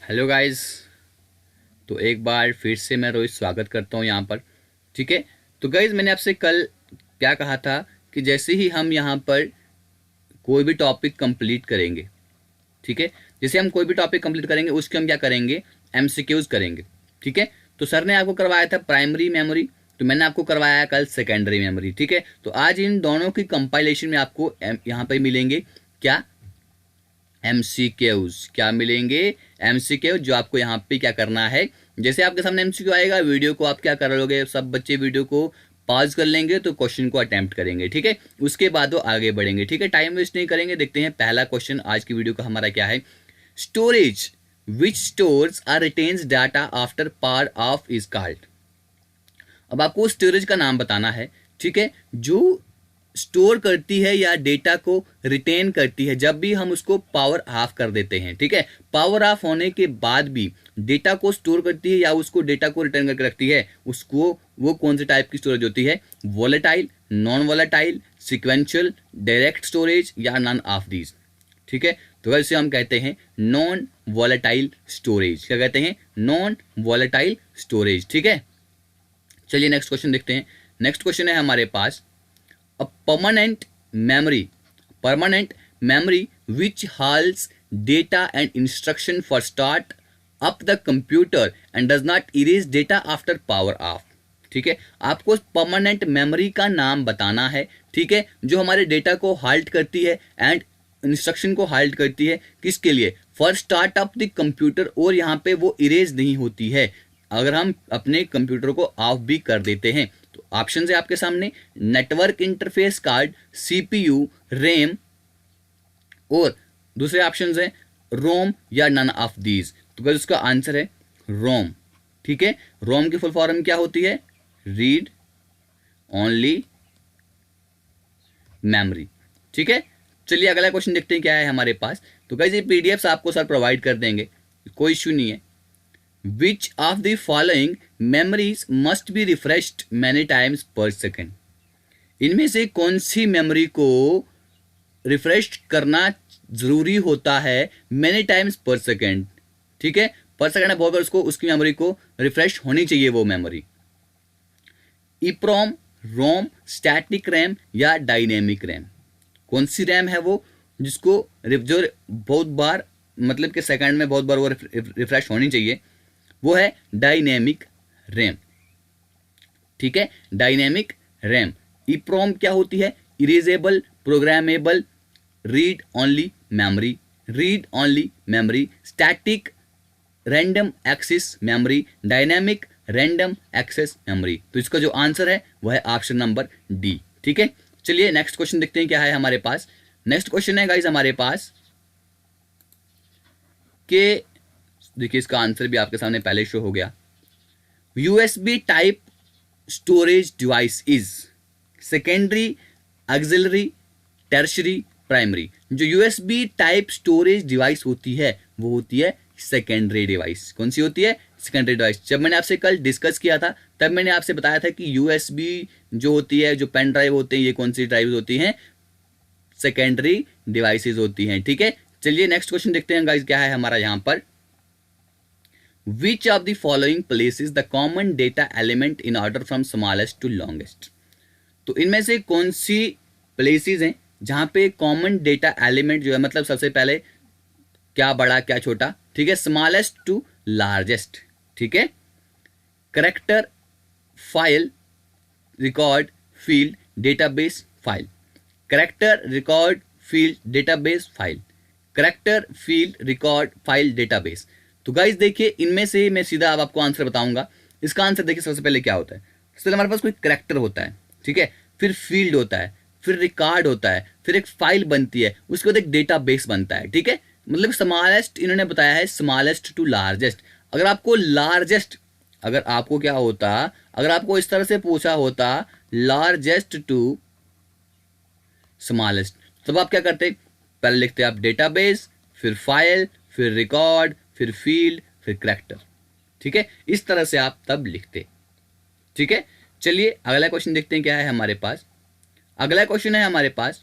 Hello guys. तो एक बार फिर से मैं रोहित स्वागत करता हूँ यहाँ पर। ठीक है। तो गाइस, मैंने आपसे कल क्या कहा था कि जैसे ही हम यहाँ पर कोई भी टॉपिक कंप्लीट करेंगे, ठीक है, जैसे हम कोई भी टॉपिक कंप्लीट करेंगे उसके हम क्या करेंगे, एमसीक्यूज करेंगे। ठीक है। तो सर ने आपको करवाया था प्राइमरी मेमोरी, तो मैंने आपको करवाया कल सेकेंडरी मेमोरी। ठीक है। तो आज इन दोनों की कंपाइलेशन में आपको यहाँ पर मिलेंगे क्या, एमसीक्यूज। क्या मिलेंगे, एमसीक्यू, जो आपको यहाँ पे क्या करना है, जैसे आपके सामने एमसीक्यू आएगा, वीडियो को आप क्या कर लोगे, सब बच्चे वीडियो को पॉज कर लेंगे तो क्वेश्चन को अटेम्प्ट करेंगे। ठीक है। उसके बाद वो आगे बढ़ेंगे। ठीक है, टाइम वेस्ट नहीं करेंगे। देखते हैं पहला क्वेश्चन आज की वीडियो का हमारा क्या है। Storage which stores or retains data after power off is called. अब आपको स्टोरेज का नाम बताना है। ठीक है, जो स्टोर करती है या डेटा को रिटेन करती है जब भी हम उसको पावर ऑफ कर देते हैं। ठीक है, पावर ऑफ होने के बाद भी डेटा को स्टोर करती है या उसको डेटा को रिटर्न करके रखती है, उसको वो कौन से टाइप की स्टोरेज होती है, volatile, non volatile, sequential, direct storage या नन ऑफ दीज। ठीक है, तो वैसे हम कहते हैं नॉन वोलेटाइल स्टोरेज। क्या कहते हैं, नॉन वोलेटाइल स्टोरेज। ठीक है, चलिए नेक्स्ट क्वेश्चन देखते हैं। नेक्स्ट क्वेश्चन है हमारे पास, a permanent memory which holds data and instruction for start up the computer and does not erase data after power off। ठीक है, आपको परमानेंट मेमोरी का नाम बताना है। ठीक है, जो हमारे डेटा को होल्ड करती है एंड इंस्ट्रक्शन को होल्ड करती है, किसके लिए, for start up the computer, और यहाँ पे वो इरेज नहीं होती है अगर हम अपने कंप्यूटर को ऑफ भी कर देते हैं। तो ऑप्शन है आपके सामने, network interface card, CPU, RAM, और दूसरे ऑप्शन है रोम या नन ऑफ दीज। तो गाइस उसका आंसर है रोम। ठीक है, रोम की फुल फॉर्म क्या होती है, रीड ओनली मेमोरी। ठीक है, चलिए अगला क्वेश्चन देखते हैं क्या है हमारे पास। तो गाइस ये पीडीएफ आपको सर प्रोवाइड कर देंगे, कोई इश्यू नहीं है। Which of the following memories must be refreshed many times per second? इनमें से कौन सी मेमोरी को रिफ्रेश करना जरूरी होता है मैनी टाइम्स पर सेकेंड। ठीक है, पर सेकेंड बहुत बार उसको उसकी मेमोरी को रिफ्रेश होनी चाहिए वो मेमोरी। ईप्रोम, रोम, स्टैटिक रैम या डायनेमिक रैम। कौन सी रैम है वो जिसको जो बहुत बार, मतलब कि सेकंड में बहुत बार वो रिफ्रेश होनी चाहिए, वो है डायनेमिक रैम। ठीक है, डायनेमिक रैम। ईप्रोम क्या होती है, erasable programmable read only memory, read only memory. Static random access memory, dynamic random access memory. तो इसका जो आंसर है वह है ऑप्शन नंबर डी। ठीक है, चलिए नेक्स्ट क्वेश्चन देखते हैं क्या है हमारे पास। नेक्स्ट क्वेश्चन है गाइस हमारे पास के, देखिए इसका आंसर भी आपके सामने पहले शो हो गया। USB type storage device is secondary, auxiliary, tertiary, primary. जो यूएसबी टाइप स्टोरेज डिवाइस होती है वो होती है सेकेंडरी डिवाइस। कौन सी होती है, सेकेंडरी डिवाइस। जब मैंने आपसे कल डिस्कस किया था तब मैंने आपसे बताया था कि यूएसबी जो होती है, जो पेन ड्राइव होते हैं, ये कौन सी ड्राइव होती हैं, सेकेंडरी डिवाइसेज होती हैं। ठीक है, चलिए नेक्स्ट क्वेश्चन देखते हैं गाइस क्या है हमारा यहाँ पर। Which of the following places the common data element in order from smallest to longest? तो इनमें से कौन सी प्लेसेस हैं जहां पे कॉमन डेटा एलिमेंट जो है, मतलब सबसे पहले क्या बड़ा क्या छोटा। ठीक है, स्मॉलेस्ट टू लार्जेस्ट। ठीक है, character, file, record, field, database, file. Character, record, field, database, file. Character, field, record, file, database. तो गाइस देखिए, इनमें से मैं सीधा अब आपको आंसर बताऊंगा। इसका आंसर देखिए, सबसे पहले क्या होता है, सबसे पहले हमारे पास कोई करेक्टर होता है। ठीक है, फिर फील्ड होता है, फिर रिकॉर्ड होता है, फिर एक फाइल बनती है, उसके बाद एक डेटाबेस बनता है। ठीक है, मतलब स्मॉलेस्ट इन्होंने बताया है, स्मॉलेस्ट टू लार्जेस्ट। अगर आपको लार्जेस्ट, अगर आपको क्या होता, अगर आपको इस तरह से पूछा होता लार्जेस्ट टू स्मॉलेस्ट, तब आप क्या करते, पहले लिखते आप डेटाबेस, फिर फाइल, फिर रिकॉर्ड, फिर फील्ड, फिर करेक्टर। ठीक है, इस तरह से आप तब लिखते। ठीक है, चलिए अगला क्वेश्चन देखते हैं क्या है हमारे पास। अगला क्वेश्चन है हमारे पास,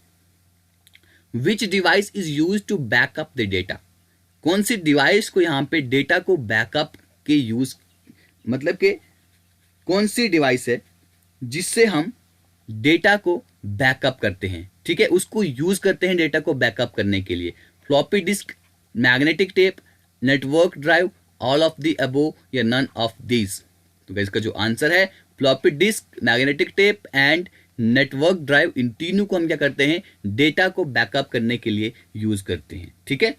which device is use to backup the data. कौन सी डिवाइस को यहाँ पे डेटा को बैकअप के यूज, मतलब कि कौन सी डिवाइस है जिससे हम डेटा को बैकअप करते हैं, ठीक है, उसको यूज करते हैं डेटा को बैकअप करने के लिए। Floppy disk, magnetic tape, network drive, all of the above या नन ऑफ दीज। तो गाइस इसका जो आंसर है floppy disk, magnetic tape and network drive, इन तीनों को हम क्या करते हैं, डेटा को बैकअप करने के लिए यूज करते हैं, ठीक है।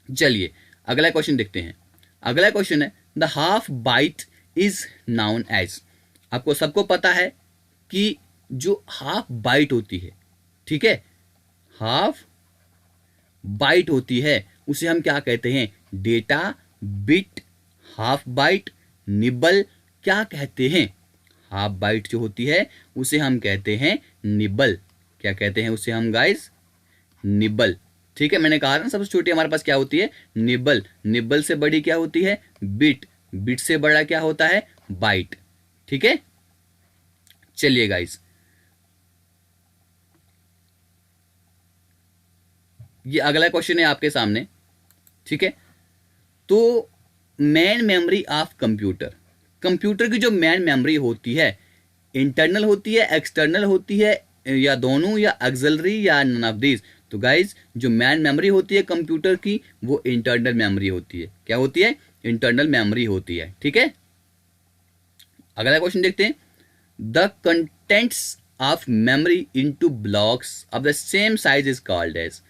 चलिए अगला क्वेश्चन देखते हैं। अगला क्वेश्चन है the half byte is known as. आपको सबको पता है कि जो हाफ बाइट होती है, ठीक है, हाफ बाइट होती है उसे हम क्या कहते हैं, data bit, half byte, nibble, क्या कहते हैं, हाफ बाइट जो होती है उसे हम कहते हैं निबल। क्या कहते हैं उसे हम गाइस, निबल, ठीक है। मैंने कहा ना सबसे छोटी हमारे पास क्या होती है, निबल। निबल से बड़ी क्या होती है, बिट। बिट से बड़ा क्या होता है, बाइट, ठीक है। चलिए गाइस ये अगला क्वेश्चन है आपके सामने, ठीक है। तो main memory of computer, computer की जो मेन मेमोरी होती है इंटरनल होती है, एक्सटर्नल होती है, या दोनों, या ऑक्सिलरी, या नन ऑफ दिस। तो गाइज जो मेन मेमोरी होती है कंप्यूटर की वो इंटरनल मेमोरी होती है। क्या होती है, इंटरनल मेमोरी होती है, ठीक है। अगला क्वेश्चन देखते हैं। The contents of memory into blocks of the same size is called as.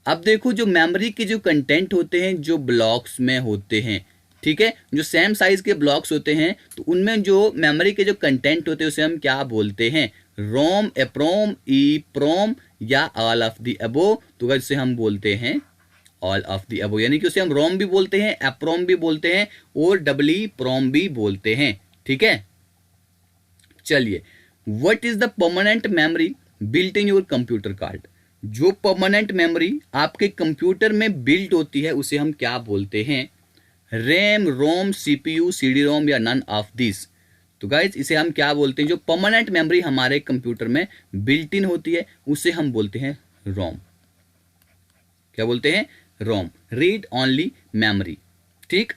अब देखो जो मेमोरी के जो कंटेंट होते हैं जो ब्लॉक्स में होते हैं, ठीक है, जो सेम साइज के ब्लॉक्स होते हैं तो उनमें जो मेमोरी के जो कंटेंट होते हैं उसे हम क्या बोलते हैं, रोम, एप्रोम, ई प्रोम, या ऑल ऑफ द अबोव। तो इसे हम बोलते हैं ऑल ऑफ द अबोव, यानी कि उसे हम रोम भी बोलते हैं, एप्रोम भी बोलते हैं और डबली प्रोम भी बोलते हैं, ठीक है। चलिए what is the permanent memory built in your computer card. जो परमानेंट मेमोरी आपके कंप्यूटर में बिल्ट होती है उसे हम क्या बोलते हैं, रैम, रोम, सीपीयू, सीडी रोम, या नन ऑफ दिस। तो गाइज इसे हम क्या बोलते हैं, जो परमानेंट मेमोरी हमारे कंप्यूटर में बिल्ट इन होती है उसे हम बोलते हैं रोम। क्या बोलते हैं, रोम, रीड ओनली मेमोरी, ठीक।